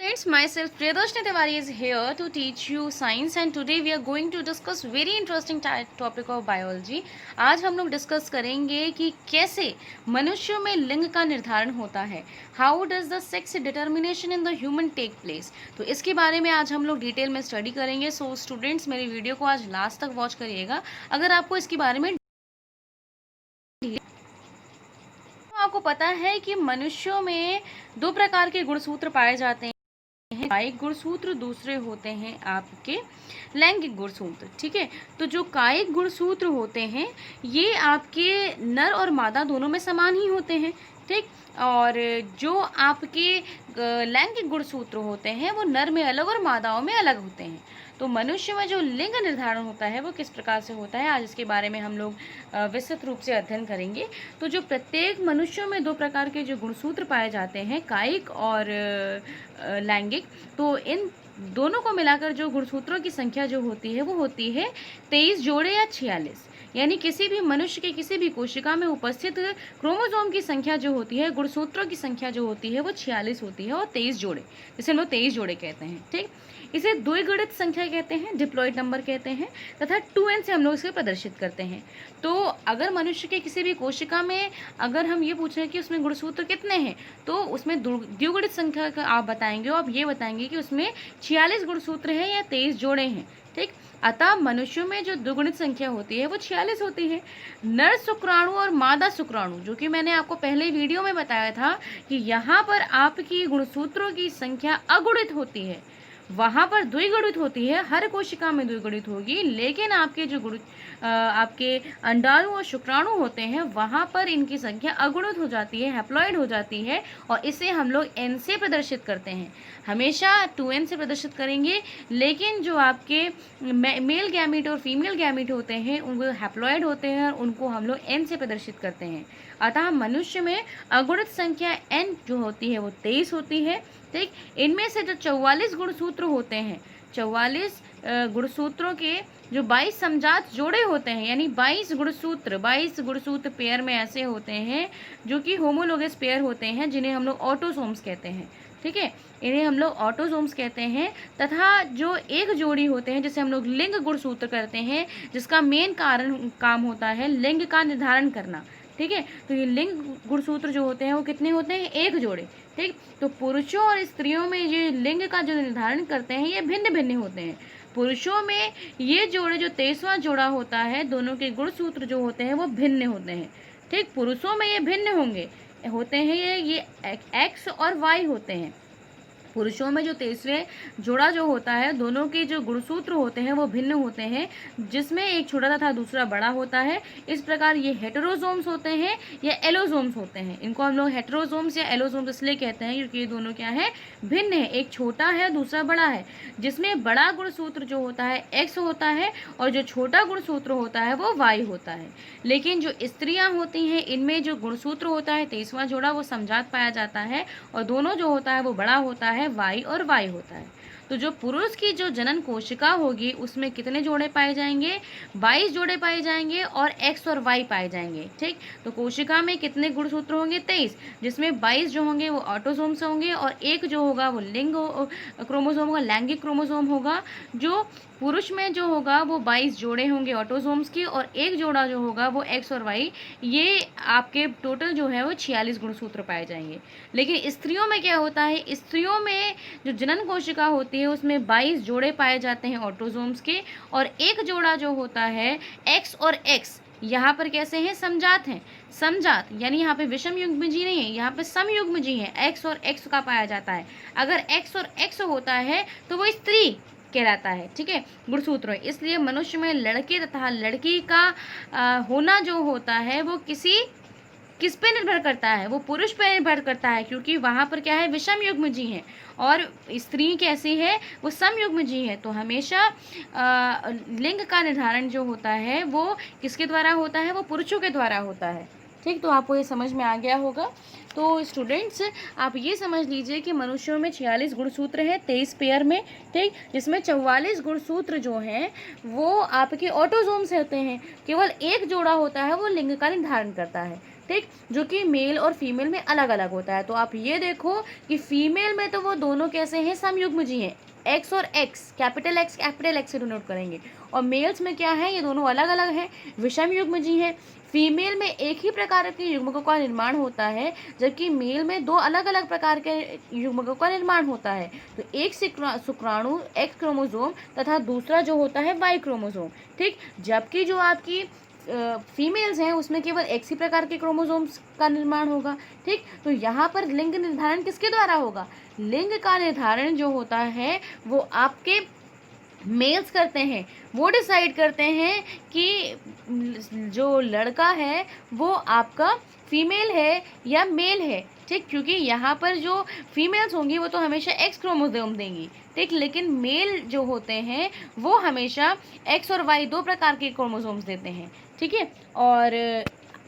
Students, myself Priyadarshini Tiwari is here to teach you science and today we are going to discuss very interesting topic of biology. आज हम लोग discuss करेंगे कि कैसे मनुष्यों में लिंग का निर्धारण होता है. How does the sex determination in the human take place? तो इसके बारे में आज हम लोग डिटेल में स्टडी करेंगे. सो स्टूडेंट्स मेरी वीडियो को आज लास्ट तक वॉच करिएगा. अगर आपको इसके बारे में आपको पता है कि मनुष्यों में दो प्रकार के गुणसूत्र पाए जाते हैं. कायिक गुणसूत्र, दूसरे होते हैं आपके लैंगिक गुणसूत्र. ठीक है, तो जो कायिक गुणसूत्र होते हैं ये आपके नर और मादा दोनों में समान ही होते हैं. ठीक, और जो आपके लैंगिक गुणसूत्र होते हैं वो नर में अलग और मादाओं में अलग होते हैं. तो मनुष्य में जो लिंग निर्धारण होता है वो किस प्रकार से होता है, आज इसके बारे में हम लोग विस्तृत रूप से अध्ययन करेंगे. तो जो प्रत्येक मनुष्यों में दो प्रकार के जो गुणसूत्र पाए जाते हैं, कायिक और लैंगिक, तो इन दोनों को मिलाकर जो गुणसूत्रों की संख्या जो होती है वो होती है 23 जोड़े या 46. यानी किसी भी मनुष्य के किसी भी कोशिका में उपस्थित क्रोमोसोम की संख्या जो होती है, गुणसूत्रों की संख्या जो होती है वो 46 होती है और 23 जोड़े, जिसे हम लोग 23 जोड़े कहते हैं. ठीक, इसे द्विगुणित संख्या कहते हैं, डिप्लॉइड नंबर कहते हैं, तथा 2n से हम लोग इसे प्रदर्शित करते हैं. तो अगर मनुष्य के किसी भी कोशिका में अगर हम ये पूछें कि उसमें गुणसूत्र कितने हैं, तो उसमें द्विगुणित संख्या का आप बताएंगे, आप ये बताएंगे कि उसमें 46 गुणसूत्र हैं या 23 जोड़े हैं. ठीक, अतः मनुष्यों में जो द्विगुणित संख्या होती है वो 46 होती है. नर शुक्राणु और मादा शुक्राणु, जो कि मैंने आपको पहले वीडियो में बताया था कि यहाँ पर आपकी गुणसूत्रों की संख्या अगुणित होती है, वहाँ पर द्विगुणित होती है. हर कोशिका में द्विगुणित होगी, लेकिन आपके जो आपके अंडाणु और शुक्राणु होते हैं वहाँ पर इनकी संख्या अगुणित हो जाती है, हैप्लॉइड हो जाती है, और इसे हम लोग n से प्रदर्शित करते हैं. हमेशा 2n से प्रदर्शित करेंगे, लेकिन जो आपके मेल गैमीट और फीमेल गैमीट होते हैं उनको हैप्लॉइड होते हैं और उनको हम लोग n से प्रदर्शित करते हैं. अतः मनुष्य में अगुणित संख्या n जो होती है वो 23 होती है. ठीक, इनमें से जो 44 गुणसूत्र होते हैं, 44 गुणसूत्रों के जो 22 समजात जोड़े होते हैं, यानी 22 गुणसूत्र पेयर में ऐसे होते हैं जो कि होमोलोगस पेयर होते हैं, जिन्हें हम लोग ऑटोसोम्स कहते हैं. ठीक है, इन्हें हम लोग ऑटोसोम्स कहते हैं. तथा जो एक जोड़ी होते हैं जिसे हम लोग लिंग गुणसूत्र करते हैं, जिसका मेन काम होता है लिंग का निर्धारण करना. ठीक है, तो ये लिंग गुणसूत्र जो होते हैं वो कितने होते हैं, एक जोड़े. ठीक, तो पुरुषों और स्त्रियों में ये लिंग का जो निर्धारण करते हैं ये भिन्न भिन्न होते हैं. पुरुषों में ये जोड़े जो 23वां जोड़ा होता है, दोनों के गुणसूत्र जो होते हैं वो भिन्न होते हैं. ठीक, पुरुषों में ये भिन्न होते हैं, ये एक्स और वाई होते हैं. पुरुषों में जो 23वें जोड़ा जो होता है, दोनों के जो गुणसूत्र होते हैं वो भिन्न होते हैं, जिसमें एक छोटा तथा दूसरा बड़ा होता है. इस प्रकार ये हेटेरोसोम्स होते हैं या एलोसोम्स होते हैं. इनको हम लोग हेटेरोसोम्स या एलोसोम्स इसलिए कहते हैं क्योंकि ये दोनों क्या है, भिन्न है. एक छोटा है, दूसरा बड़ा है, जिसमें बड़ा गुणसूत्र जो होता है एक्स होता है और जो छोटा गुणसूत्र होता है वो वाई होता है. लेकिन जो स्त्रियाँ होती हैं इनमें जो गुणसूत्र होता है 23वां जोड़ा वो समजात पाया जाता है, और दोनों जो होता है वो बड़ा होता है, वाई और वाई होता है. तो जो पुरुष की जो जनन कोशिका होगी उसमें कितने जोड़े पाए जाएंगे, 22 जोड़े पाए जाएंगे और एक्स और वाई पाए जाएंगे. ठीक, तो कोशिका में कितने गुणसूत्र होंगे, 23, जिसमें 22 जो होंगे वो ऑटोसोम्स होंगे और एक जो होगा वो लिंग क्रोमोसोम होगा, लैंगिक क्रोमोसोम होगा. जो पुरुष में जो होगा वो 22 जोड़े होंगे ऑटोसोम्स की और एक जोड़ा जो होगा वो एक्स और वाई. ये आपके टोटल जो है वो 46 गुणसूत्र पाए जाएंगे. लेकिन स्त्रियों में क्या होता है, स्त्रियों में जो जनन कोशिका होती है उसमें 22 जोड़े पाए जाते हैं ऑटोसोम्स के, और एक जोड़ा जो होता है एक्स और एक्स, यहाँ पर कैसे हैं, समजात हैं. समजात यानी यहाँ पे विषम युग्मजी नहीं है, यहाँ पे सम युग्मजी है, एक्स और एक्स का पाया जाता है. अगर एक्स और एक्स होता है तो वो स्त्री कहलाता है. ठीक है, गुणसूत्र. इसलिए मनुष्य में लड़के तथा लड़की का होना जो होता है वो किस पे निर्भर करता है, वो पुरुष पे निर्भर करता है, क्योंकि वहाँ पर क्या है, विषम युग्मजी है, और स्त्री कैसी है, वो सम युग्मजी है. तो हमेशा लिंग का निर्धारण जो होता है वो किसके द्वारा होता है, वो पुरुषों के द्वारा होता है. ठीक, तो आपको ये समझ में आ गया होगा. तो स्टूडेंट्स आप ये समझ लीजिए कि मनुष्यों में 46 गुणसूत्र हैं 23 पेयर में. ठीक, जिसमें 44 गुणसूत्र जो हैं वो आपके ऑटोसोम्स होते हैं. केवल एक जोड़ा होता है वो लिंग का निर्धारण करता है. ठीक, जो कि मेल और फीमेल में अलग अलग होता है। तो आप ये देखो कि फीमेल में तो वो दोनों कैसे हैं, समयुग्मजी हैं, एक्स और एक्स, कैपिटल एक्स से डिनोट करेंगे। और मेल्स में क्या है, ये दोनों अलग अलग हैं, विषम युग्मजी हैं। फीमेल में एक ही प्रकार के युग्मकों का निर्माण होता है, जबकि मेल में दो अलग अलग प्रकार के युग्मकों का निर्माण होता है। तो एक शुक्राणु एक्स क्रोमोसोम तथा दूसरा जो होता है वाई क्रोमोसोम। ठीक, जबकि जो आपकी फीमेल्स हैं उसमें केवल एक्स ही प्रकार के क्रोमोसोम्स का निर्माण होगा। ठीक, तो यहाँ पर लिंग निर्धारण किसके द्वारा होगा, लिंग का निर्धारण जो होता है वो आपके मेल्स करते हैं। वो डिसाइड करते हैं कि जो लड़का है वो आपका फीमेल है या मेल है। ठीक, क्योंकि यहाँ पर जो फीमेल्स होंगी वो तो हमेशा एक्स क्रोमोसोम देंगी। ठीक, लेकिन मेल जो होते हैं वो हमेशा एक्स और वाई दो प्रकार के क्रोमोसोम्स देते हैं। ठीक है, और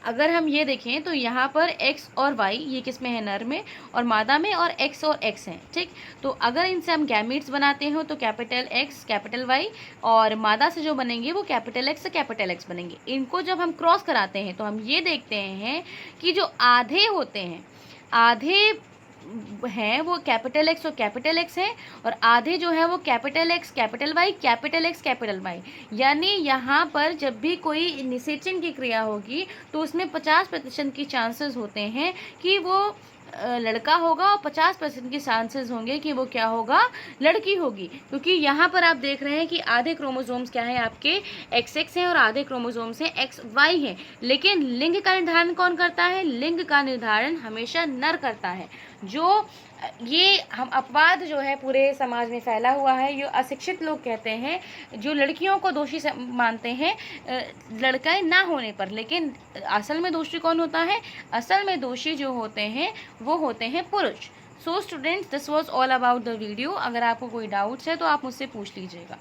अगर हम ये देखें तो यहाँ पर एक्स और वाई ये किस में है, नर में, और मादा में, और एक्स हैं। ठीक, तो अगर इनसे हम गैमीट्स बनाते हो तो कैपिटल एक्स कैपिटल वाई, और मादा से जो बनेंगे वो कैपिटल एक्स बनेंगे। इनको जब हम क्रॉस कराते हैं तो हम ये देखते हैं कि जो आधे होते हैं, आधे हैं वो कैपिटल एक्स है, और आधे जो है वो कैपिटल एक्स कैपिटल वाई। यानी यहाँ पर जब भी कोई निषेचन की क्रिया होगी तो उसमें 50% की चांसेस होते हैं कि वो लड़का होगा, और 50% की चांसेस होंगे कि वो क्या होगा, लड़की होगी। क्योंकि यहाँ पर आप देख रहे हैं कि आधे क्रोमोसोम्स क्या है आपके, XX हैं, और आधे क्रोमोसोम्स हैं XY हैं। लेकिन लिंग का निर्धारण कौन करता है, लिंग का निर्धारण हमेशा नर करता है। जो ये हम अपवाद जो है पूरे समाज में फैला हुआ है, ये अशिक्षित लोग कहते हैं, जो लड़कियों को दोषी मानते हैं लड़का ना होने पर। लेकिन असल में दोषी कौन होता है, असल में दोषी जो होते हैं वो होते हैं पुरुष। So students, this was all about the video. अगर आपको कोई डाउट्स है तो आप मुझसे पूछ लीजिएगा।